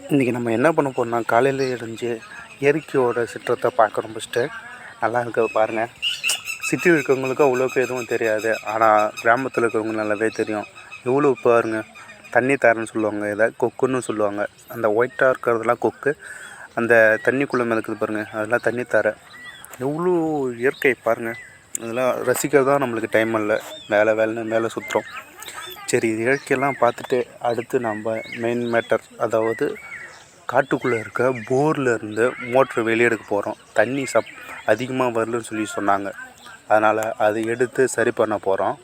இன்றைக்கி நம்ம என்ன பண்ண போகிறோம்னா, காலையில் எழுந்து இயற்கையோட சீற்றத்தை பார்க்குறோம். ஃபஸ்ட்டு நல்லா இருக்க பாருங்கள். சிட்டியில் இருக்கிறவங்களுக்கு அவ்வளோக்கு எதுவும் தெரியாது, ஆனால் கிராமத்தில் இருக்கிறவங்க நல்லாவே தெரியும். எவ்வளோ பாருங்கள், தண்ணி தாரன்னு சொல்லுவாங்க, இதை கொக்குன்னு சொல்லுவாங்க. அந்த ஒயிட்டாக இருக்கிறதெல்லாம் கொக்கு, அந்த தண்ணிக்குள்ளே மிதக்குது பாருங்கள், அதெல்லாம் தண்ணி தார. எவ்வளோ இயற்கை பாருங்கள். அதெல்லாம் ரசிக்கிறதா நம்மளுக்கு டைம் இல்லை, வேலைன்னு மேலே சுற்றுறோம். சரி, இது இயற்கையெல்லாம் பார்த்துட்டு அடுத்து நம்ம மெயின் மேட்டர், அதாவது காட்டுக்குள்ளே இருக்க போரில் இருந்து மோட்ரு வெளியே எடுக்க போகிறோம். தண்ணி அதிகமாக வரலன்னு சொல்லி சொன்னாங்க, அதனால் அதை எடுத்து சரி பண்ண போகிறோம்.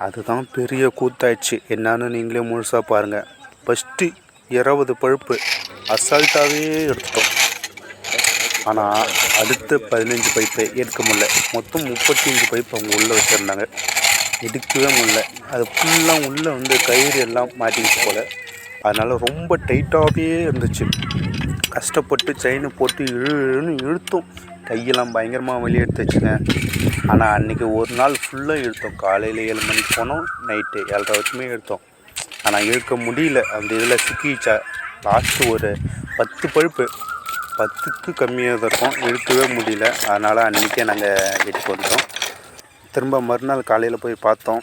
அதுதான் பெரிய கூத்தாயிடுச்சு. என்னான்னு நீங்களே முழுசாக பாருங்கள். ஃபஸ்ட்டு 20 பழுப்பு அசால்ட்டாகவே எடுத்துட்டோம். ஆனால் அடுத்து 15 பைப்பை எடுக்க முடியல. மொத்தம் 35 பைப் அவங்க உள்ளே வச்சுருந்தாங்க, எடுக்கவே முடியல. அது ஃபுல்லாக உள்ளே கயிறு எல்லாம் மாட்டிக்கிச்சு போல், அதனால் ரொம்ப டைட்டாகவே இருந்துச்சு. கஷ்டப்பட்டு செயினை போட்டு இழுத்தோம். கையெல்லாம் பயங்கரமாக வெளியே எடுத்துச்சுங்க. ஆனால் அன்றைக்கி ஒரு நாள் ஃபுல்லாக இழுத்தோம். காலையில் 7 மணிக்கு போனோம், நைட்டு 7:30 வரைக்குமே இழுத்தோம். ஆனால் இழுக்க முடியல. அந்த இதில் சிக்கிச்சா. லாஸ்ட்டு ஒரு 10 பழுப்பு, 10க்கு கம்மியாக தான் இருக்கும், இழுக்கவே முடியல. அதனால் அன்றைக்கே நாங்கள் வீட்டுக்கு வந்துட்டோம். திரும்ப மறுநாள் காலையில் போய் பார்த்தோம்,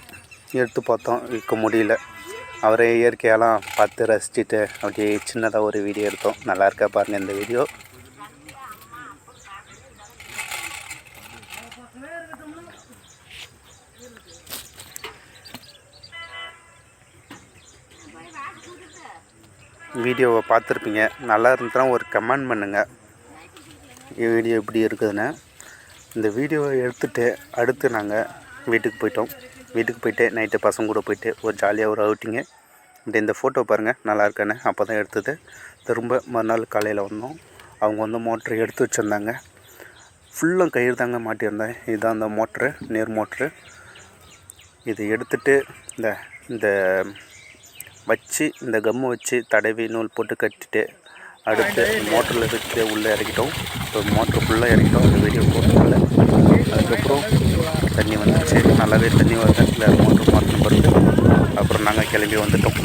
எடுத்து பார்த்தோம், இழுக்க முடியல. அவரை இயற்கையெல்லாம் பார்த்து ரசிச்சுட்டு அப்படியே சின்னதாக ஒரு வீடியோ எடுத்தோம். நல்லா இருக்கா பாருங்கள் இந்த வீடியோ. வீடியோவை பார்த்துருப்பீங்க. நல்லா இருந்துச்சுன்னா ஒரு கமெண்ட் பண்ணுங்கள், வீடியோ எப்படி இருக்குதுன்னு. இந்த வீடியோவை எடுத்துகிட்டு அடுத்து நாங்கள் வீட்டுக்கு போயிட்டோம். வீட்டுக்கு போயிட்டு நைட்டு பசங்க கூட போயிட்டு ஒரு ஜாலியாக ஒரு அவுட்டிங்கு. இப்படி இந்த ஃபோட்டோ பாருங்கள், நல்லா இருக்கானே. அப்போ தான் எடுத்தது. திரும்ப மறுநாள் காலையில் வந்தோம். அவங்க மோட்ரு எடுத்து வச்சுருந்தாங்க. ஃபுல்லாக கயிறு தாங்க மாட்டியிருந்தேன். இதுதான் அந்த மோட்ரு, நீர் மோட்ரு. இது எடுத்துகிட்டு இந்த வச்சு, இந்த கம்மை வச்சு தடவி நூல் போட்டு கட்டிட்டு அடுத்து மோட்டரில் வச்சு உள்ளே இறக்கிட்டோம். இப்போ மோட்ரு ஃபுல்லாக இறக்கிட்டோம். அந்த வீடியோ போட்டதில்லை. அதுக்கப்புறம் தண்ணி வந்துச்சு, நல்லாவே தண்ணி வருது. இல்லை மோட்ரு மாற்றின பிறகு அப்புறம் நாங்கள் கிளம்பி வந்துட்டோம்.